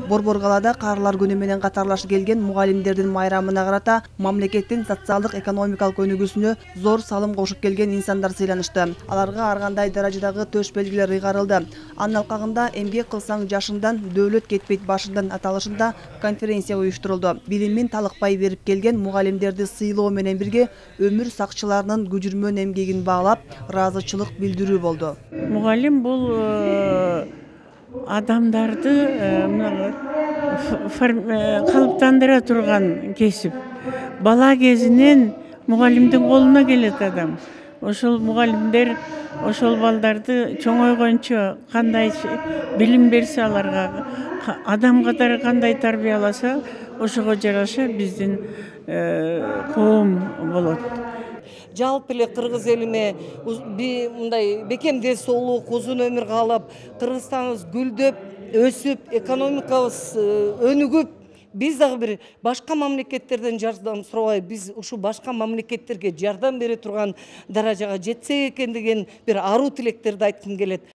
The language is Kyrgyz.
Борбор калаада Каарылар күнү менен катарлашып келген мугалимдердин майрамына карата мамлекеттин социалдык экономикалык өнүгүүсүнө зор салым кошуп келген инсандар сыйланышты. Аларга ар кандай даражадагы төш белгилер ыйгарылды. Анын алкагында эмгек кылсаң жашыңдан, дөөлөт кетпейт башыңдан аталышында конференция уюштурулду. Билимин талыкпай берип келген мугалимдерди сыйлоо менен бирге өмүр сакчыларынын күжүрмөн эмгегин баалап, ыраазычылык билдирүү болду. Мугалим бул адамдарды калыптандыра турган кесип. Бала кезинен мугалимдин колуна келет адам. Ошол мугалимдер ошол балдарды чоңойгончо кандай билим берсе, аларга адам катары кандай тарбияласа, ошого жараша биздин коом болот. Жалпы эле кыргыз элиме мындай бекемдес улук, узун өмүр каалап, Кыргызстаныбыз гүлдөп, өсүп, экономикабыз өнүгүп, биз дагы бир башка мамлекеттерден жардам сурабай, биз ушу башка мамлекеттерге жардам бере турган даражага жетсек экен деген бир аруу тилектерди айткым келет.